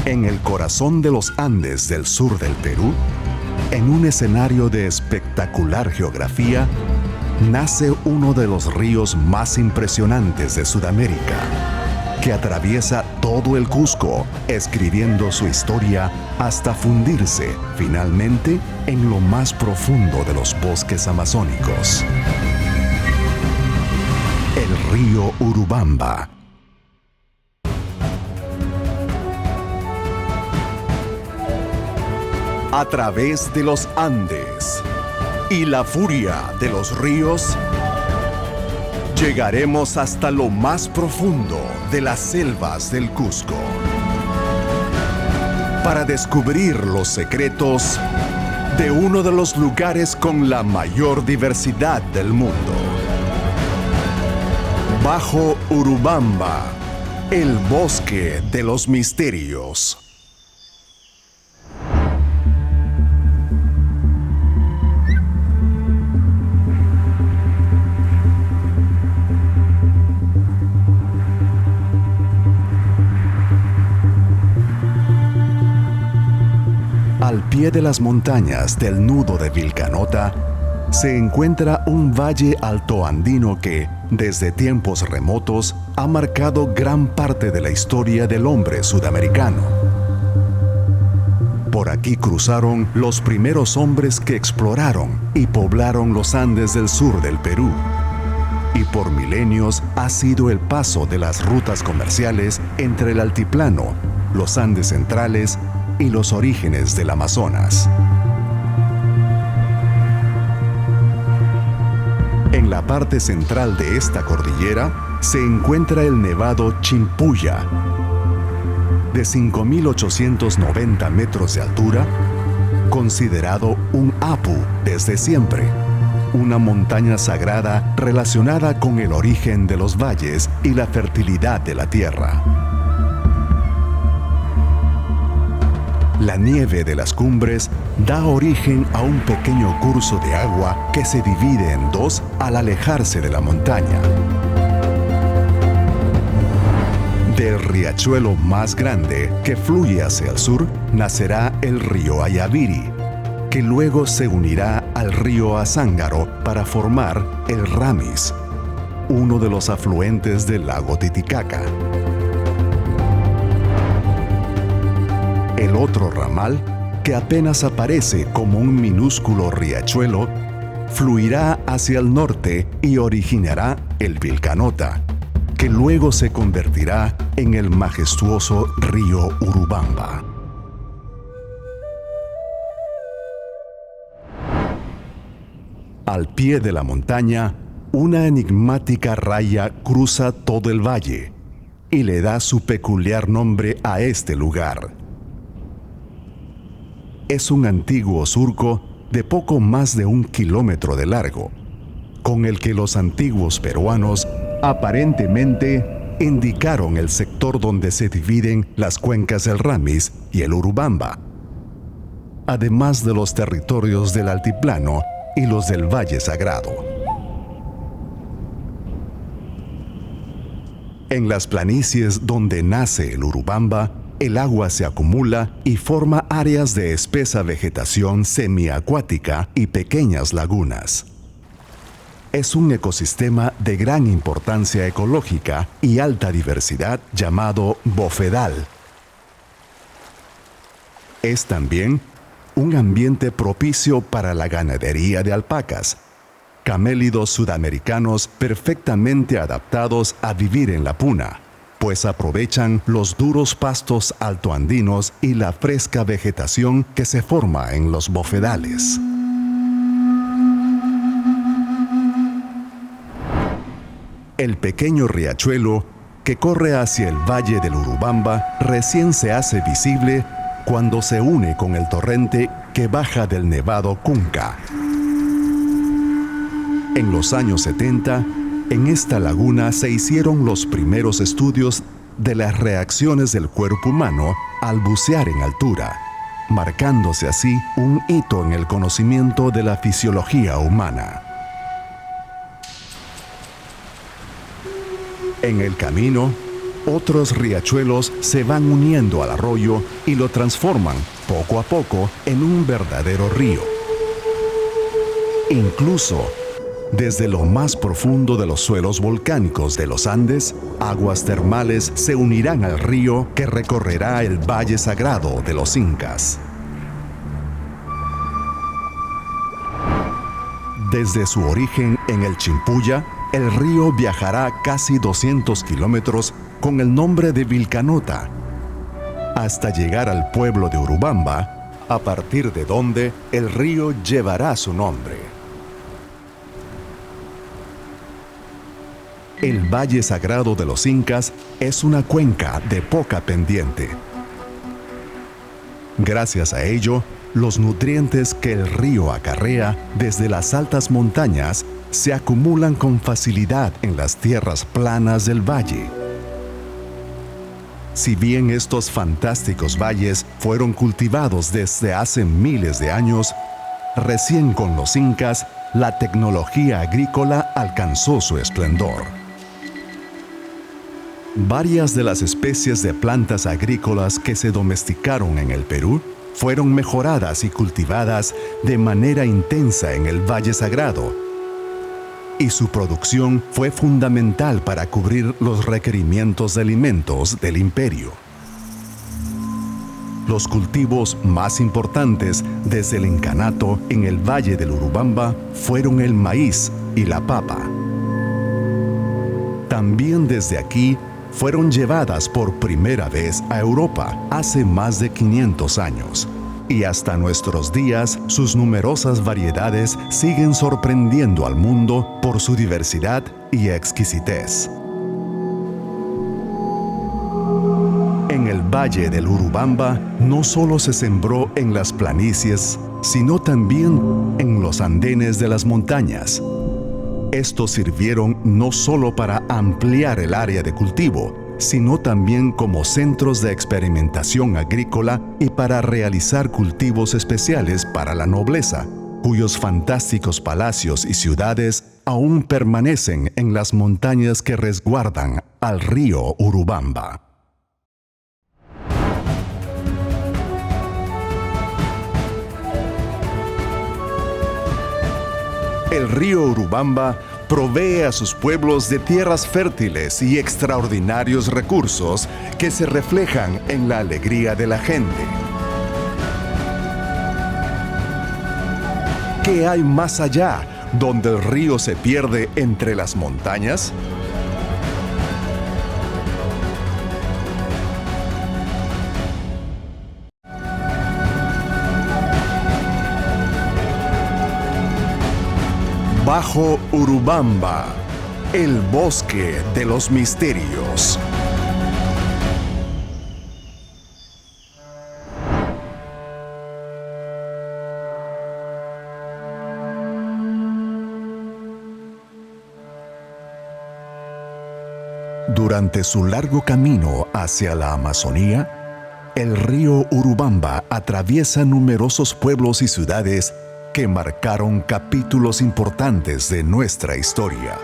En el corazón de los Andes del sur del Perú, en un escenario de espectacular geografía, nace uno de los ríos más impresionantes de Sudamérica, que atraviesa todo el Cusco, escribiendo su historia hasta fundirse, finalmente, en lo más profundo de los bosques amazónicos. El río Urubamba. A través de los Andes y la furia de los ríos, llegaremos hasta lo más profundo de las selvas del Cusco para descubrir los secretos de uno de los lugares con la mayor diversidad del mundo. Bajo Urubamba, el bosque de los misterios. Al pie de las montañas del nudo de Vilcanota se encuentra un valle altoandino que, desde tiempos remotos, ha marcado gran parte de la historia del hombre sudamericano. Por aquí cruzaron los primeros hombres que exploraron y poblaron los Andes del sur del Perú. Y por milenios ha sido el paso de las rutas comerciales entre el altiplano, los Andes centrales y los orígenes del Amazonas. En la parte central de esta cordillera se encuentra el Nevado Chimpuya, de 5.890 metros de altura, considerado un Apu desde siempre, una montaña sagrada relacionada con el origen de los valles y la fertilidad de la tierra. La nieve de las cumbres da origen a un pequeño curso de agua que se divide en dos al alejarse de la montaña. Del riachuelo más grande que fluye hacia el sur nacerá el río Ayaviri, que luego se unirá al río Azángaro para formar el Ramis, uno de los afluentes del lago Titicaca. El otro ramal, que apenas aparece como un minúsculo riachuelo, fluirá hacia el norte y originará el Vilcanota, que luego se convertirá en el majestuoso río Urubamba. Al pie de la montaña, una enigmática raya cruza todo el valle y le da su peculiar nombre a este lugar. Es un antiguo surco de poco más de 1 kilómetro de largo, con el que los antiguos peruanos aparentemente indicaron el sector donde se dividen las cuencas del Ramis y el Urubamba, además de los territorios del altiplano y los del Valle Sagrado. En las planicies donde nace el Urubamba, el agua se acumula y forma áreas de espesa vegetación semiacuática y pequeñas lagunas. Es un ecosistema de gran importancia ecológica y alta diversidad llamado bofedal. Es también un ambiente propicio para la ganadería de alpacas, camélidos sudamericanos perfectamente adaptados a vivir en la puna, pues aprovechan los duros pastos altoandinos y la fresca vegetación que se forma en los bofedales. El pequeño riachuelo que corre hacia el valle del Urubamba recién se hace visible cuando se une con el torrente que baja del Nevado Cunca. En los años 70, en esta laguna se hicieron los primeros estudios de las reacciones del cuerpo humano al bucear en altura, marcándose así un hito en el conocimiento de la fisiología humana. En el camino, otros riachuelos se van uniendo al arroyo y lo transforman, poco a poco, en un verdadero río. Incluso, desde lo más profundo de los suelos volcánicos de los Andes, aguas termales se unirán al río que recorrerá el Valle Sagrado de los Incas. Desde su origen en el Chimpuya, el río viajará casi 200 kilómetros con el nombre de Vilcanota, hasta llegar al pueblo de Urubamba, a partir de donde el río llevará su nombre. El Valle Sagrado de los Incas es una cuenca de poca pendiente. Gracias a ello, los nutrientes que el río acarrea desde las altas montañas se acumulan con facilidad en las tierras planas del valle. Si bien estos fantásticos valles fueron cultivados desde hace miles de años, recién con los incas la tecnología agrícola alcanzó su esplendor. Varias de las especies de plantas agrícolas que se domesticaron en el Perú fueron mejoradas y cultivadas de manera intensa en el Valle Sagrado, y su producción fue fundamental para cubrir los requerimientos de alimentos del imperio. Los cultivos más importantes desde el incanato en el Valle del Urubamba fueron el maíz y la papa. También desde aquí fueron llevadas por primera vez a Europa hace más de 500 años, y hasta nuestros días sus numerosas variedades siguen sorprendiendo al mundo por su diversidad y exquisitez. En el Valle del Urubamba no solo se sembró en las planicies, sino también en los andenes de las montañas. Estos sirvieron no solo para ampliar el área de cultivo, sino también como centros de experimentación agrícola y para realizar cultivos especiales para la nobleza, cuyos fantásticos palacios y ciudades aún permanecen en las montañas que resguardan al río Urubamba. El río Urubamba provee a sus pueblos de tierras fértiles y extraordinarios recursos que se reflejan en la alegría de la gente. ¿Qué hay más allá, donde el río se pierde entre las montañas? Bajo Urubamba, el bosque de los misterios. Durante su largo camino hacia la Amazonía, el río Urubamba atraviesa numerosos pueblos y ciudades que marcaron capítulos importantes de nuestra historia.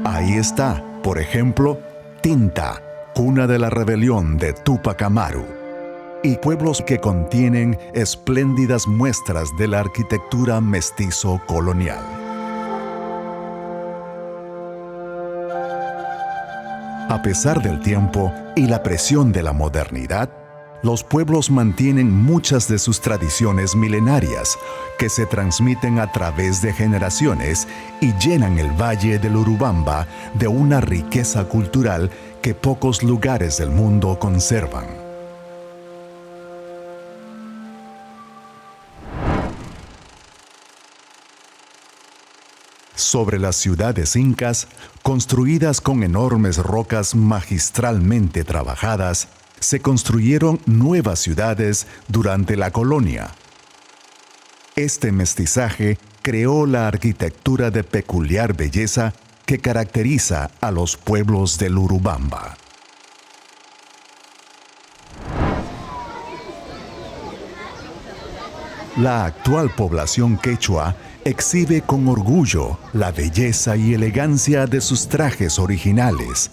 Ahí está, por ejemplo, Tinta, cuna de la rebelión de Túpac Amaru, y pueblos que contienen espléndidas muestras de la arquitectura mestizo colonial. A pesar del tiempo y la presión de la modernidad, los pueblos mantienen muchas de sus tradiciones milenarias, que se transmiten a través de generaciones y llenan el Valle del Urubamba de una riqueza cultural que pocos lugares del mundo conservan. Sobre las ciudades incas, construidas con enormes rocas magistralmente trabajadas, se construyeron nuevas ciudades durante la colonia. Este mestizaje creó la arquitectura de peculiar belleza que caracteriza a los pueblos del Urubamba. La actual población quechua exhibe con orgullo la belleza y elegancia de sus trajes originales.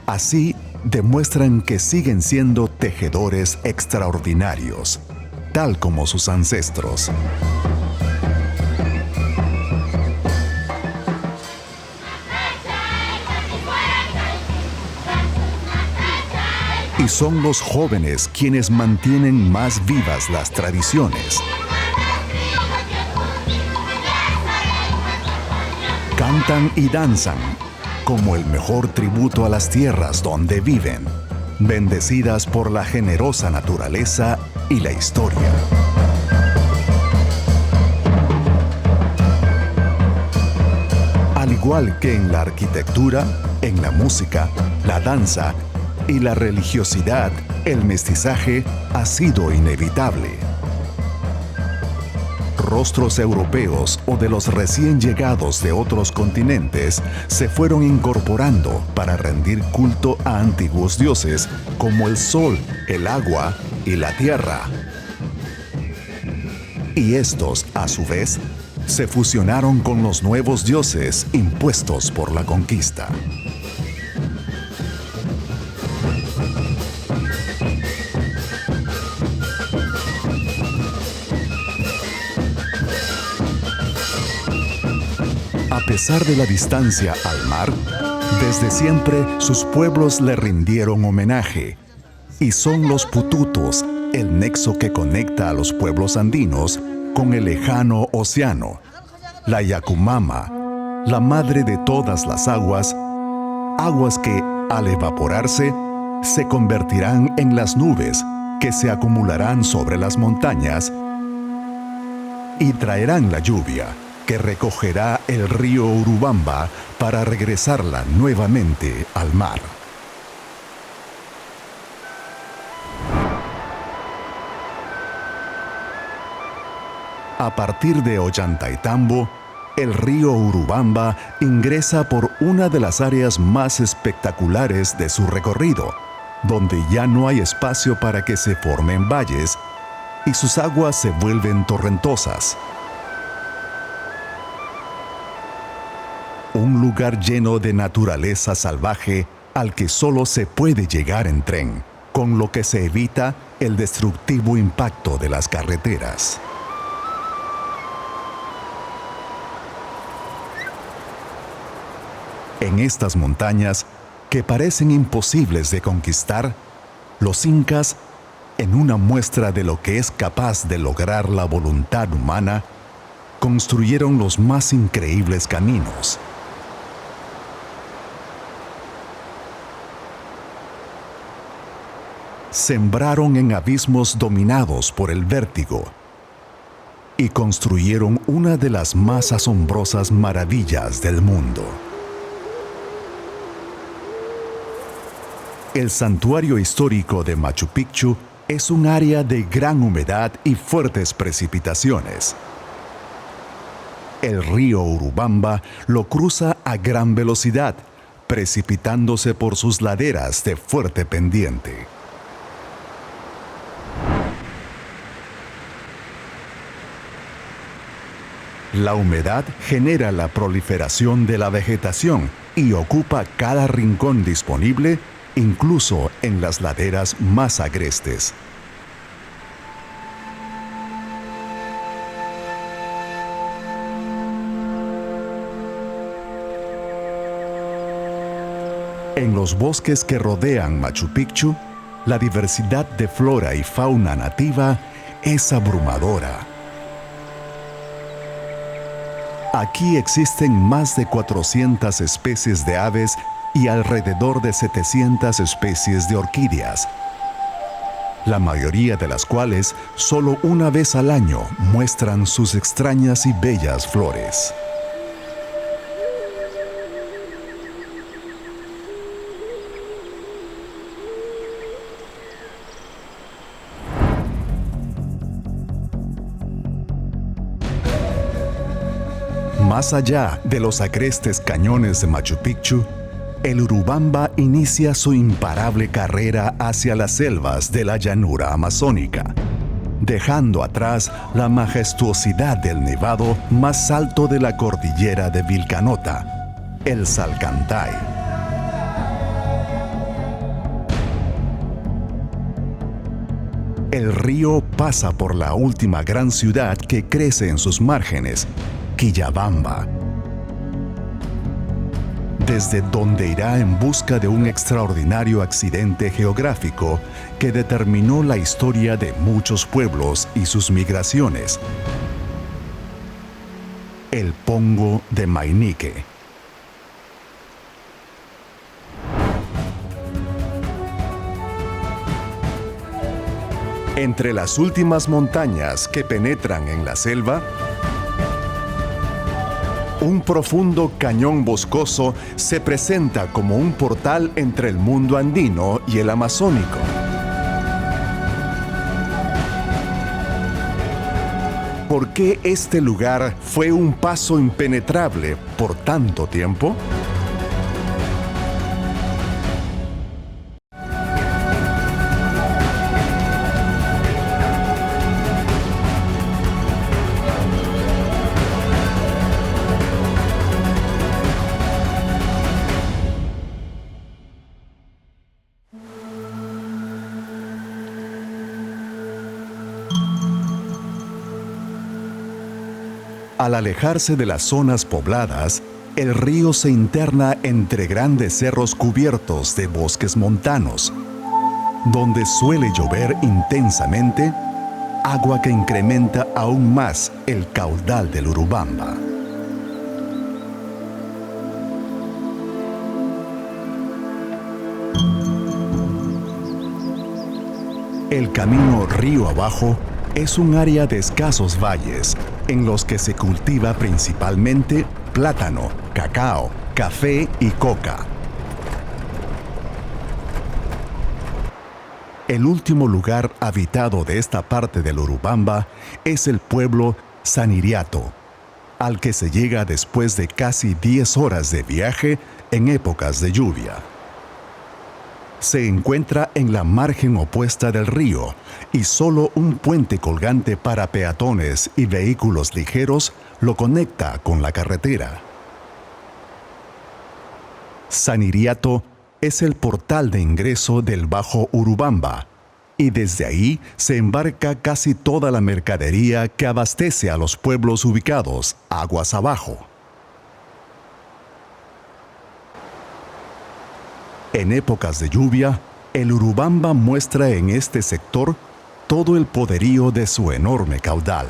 Así demuestran que siguen siendo tejedores extraordinarios, tal como sus ancestros. Y son los jóvenes quienes mantienen más vivas las tradiciones. Cantan y danzan como el mejor tributo a las tierras donde viven, bendecidas por la generosa naturaleza y la historia. Al igual que en la arquitectura, en la música, la danza y la religiosidad, el mestizaje ha sido inevitable. Rostros europeos o de los recién llegados de otros continentes se fueron incorporando para rendir culto a antiguos dioses como el sol, el agua y la tierra. Y estos, a su vez, se fusionaron con los nuevos dioses impuestos por la conquista. A pesar de la distancia al mar, desde siempre sus pueblos le rindieron homenaje, y son los pututos el nexo que conecta a los pueblos andinos con el lejano océano. La Yacumama, la madre de todas las aguas, aguas que, al evaporarse, se convertirán en las nubes que se acumularán sobre las montañas y traerán la lluvia que recogerá el río Urubamba para regresarla nuevamente al mar. A partir de Ollantaytambo, el río Urubamba ingresa por una de las áreas más espectaculares de su recorrido, donde ya no hay espacio para que se formen valles y sus aguas se vuelven torrentosas. Un lugar lleno de naturaleza salvaje al que solo se puede llegar en tren, con lo que se evita el destructivo impacto de las carreteras. En estas montañas, que parecen imposibles de conquistar, los incas, en una muestra de lo que es capaz de lograr la voluntad humana, construyeron los más increíbles caminos. Sembraron en abismos dominados por el vértigo y construyeron una de las más asombrosas maravillas del mundo. El santuario histórico de Machu Picchu es un área de gran humedad y fuertes precipitaciones. El río Urubamba lo cruza a gran velocidad, precipitándose por sus laderas de fuerte pendiente. La humedad genera la proliferación de la vegetación y ocupa cada rincón disponible, incluso en las laderas más agrestes. En los bosques que rodean Machu Picchu, la diversidad de flora y fauna nativa es abrumadora. Aquí existen más de 400 especies de aves y alrededor de 700 especies de orquídeas, la mayoría de las cuales solo una vez al año muestran sus extrañas y bellas flores. Más allá de los agrestes cañones de Machu Picchu, el Urubamba inicia su imparable carrera hacia las selvas de la llanura amazónica. dejando atrás la majestuosidad del nevado más alto de la cordillera de Vilcanota, el Salcantay. El río pasa por la última gran ciudad que crece en sus márgenes, Quillabamba, desde donde irá en busca de un extraordinario accidente geográfico que determinó la historia de muchos pueblos y sus migraciones: el Pongo de Mainique. Entre las últimas montañas que penetran en la selva, un profundo cañón boscoso se presenta como un portal entre el mundo andino y el amazónico. ¿Por qué este lugar fue un paso impenetrable por tanto tiempo? Al alejarse de las zonas pobladas, el río se interna entre grandes cerros cubiertos de bosques montanos, donde suele llover intensamente, agua que incrementa aún más el caudal del Urubamba. El camino río abajo es un área de escasos valles, en los que se cultiva principalmente plátano, cacao, café y coca. El último lugar habitado de esta parte del Urubamba es el pueblo Saniriato, al que se llega después de casi 10 horas de viaje en épocas de lluvia. Se encuentra en la margen opuesta del río y solo un puente colgante para peatones y vehículos ligeros lo conecta con la carretera. Saniriato es el portal de ingreso del Bajo Urubamba y desde ahí se embarca casi toda la mercadería que abastece a los pueblos ubicados aguas abajo. En épocas de lluvia, el Urubamba muestra en este sector todo el poderío de su enorme caudal.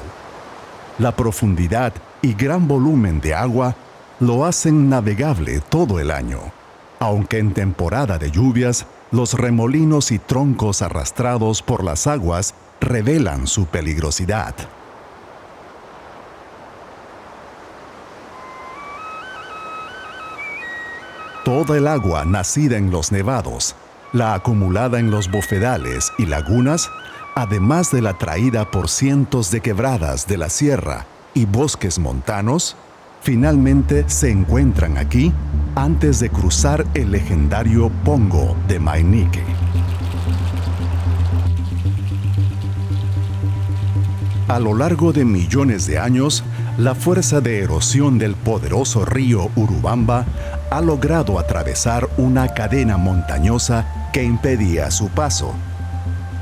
La profundidad y gran volumen de agua lo hacen navegable todo el año, aunque en temporada de lluvias, los remolinos y troncos arrastrados por las aguas revelan su peligrosidad. Toda el agua nacida en los nevados, la acumulada en los bofedales y lagunas, además de la traída por cientos de quebradas de la sierra y bosques montanos, finalmente se encuentran aquí antes de cruzar el legendario Pongo de Mainique. A lo largo de millones de años, la fuerza de erosión del poderoso río Urubamba ha logrado atravesar una cadena montañosa que impedía su paso,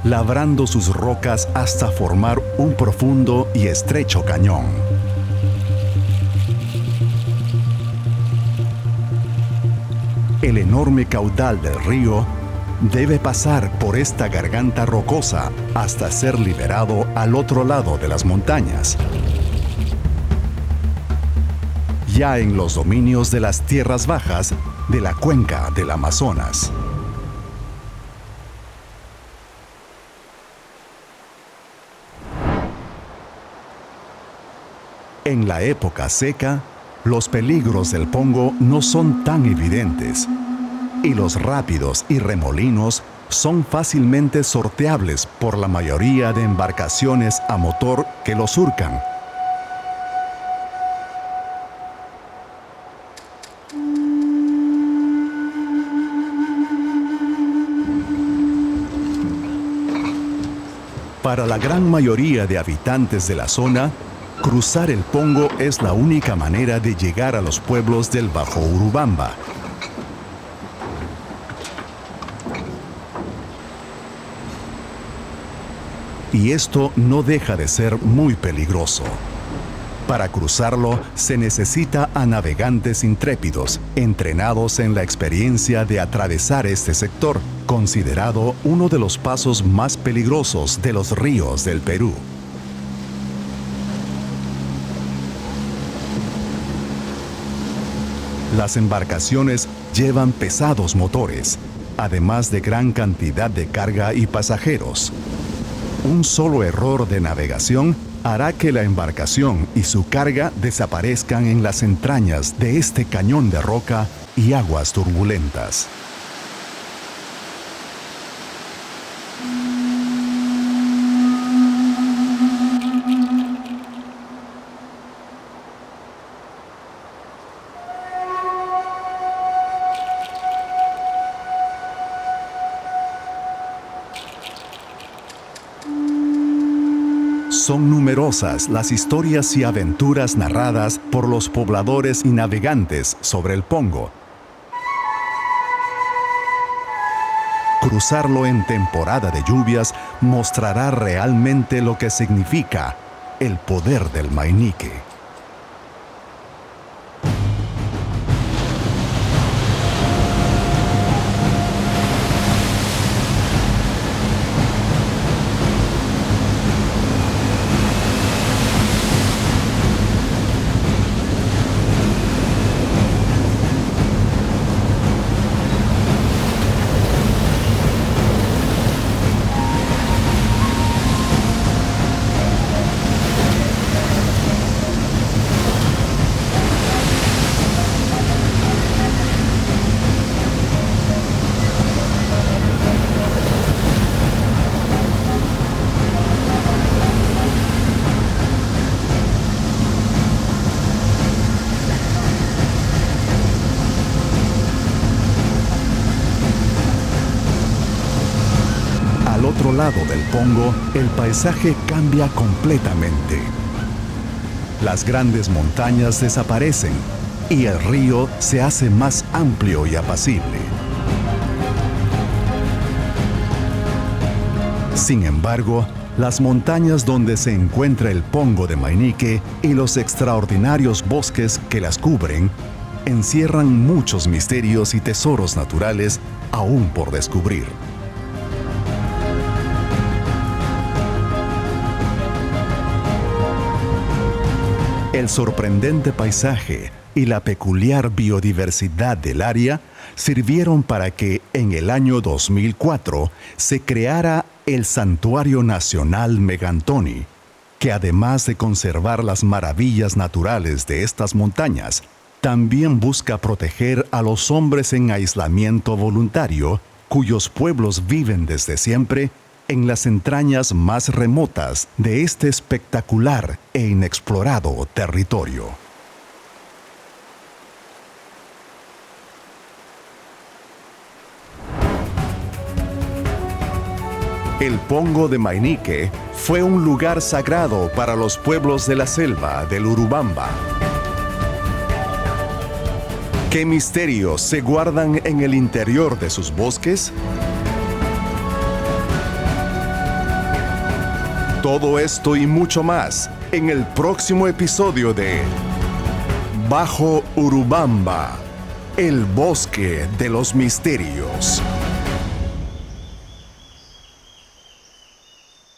labrando sus rocas hasta formar un profundo y estrecho cañón. El enorme caudal del río debe pasar por esta garganta rocosa hasta ser liberado al otro lado de las montañas, ya en los dominios de las tierras bajas de la cuenca del Amazonas. En la época seca, los peligros del Pongo no son tan evidentes, y los rápidos y remolinos son fácilmente sorteables por la mayoría de embarcaciones a motor que los surcan. Para la gran mayoría de habitantes de la zona, cruzar el Pongo es la única manera de llegar a los pueblos del Bajo Urubamba. Y esto no deja de ser muy peligroso. Para cruzarlo se necesita a navegantes intrépidos, entrenados en la experiencia de atravesar este sector, considerado uno de los pasos más peligrosos de los ríos del Perú. Las embarcaciones llevan pesados motores, además de gran cantidad de carga y pasajeros. Un solo error de navegación hará que la embarcación y su carga desaparezcan en las entrañas de este cañón de roca y aguas turbulentas. Son numerosas las historias y aventuras narradas por los pobladores y navegantes sobre el Pongo. Cruzarlo en temporada de lluvias mostrará realmente lo que significa el poder del Mainique. Al otro lado del Pongo, el paisaje cambia completamente. Las grandes montañas desaparecen y el río se hace más amplio y apacible. Sin embargo, las montañas donde se encuentra el Pongo de Mainique y los extraordinarios bosques que las cubren encierran muchos misterios y tesoros naturales aún por descubrir. El sorprendente paisaje y la peculiar biodiversidad del área sirvieron para que en el año 2004 se creara el Santuario Nacional Megantoni, que además de conservar las maravillas naturales de estas montañas, también busca proteger a los hombres en aislamiento voluntario, cuyos pueblos viven desde siempre en las entrañas más remotas de este espectacular e inexplorado territorio. El Pongo de Mainique fue un lugar sagrado para los pueblos de la selva del Urubamba. ¿Qué misterios se guardan en el interior de sus bosques? Todo esto y mucho más en el próximo episodio de Bajo Urubamba, el bosque de los misterios.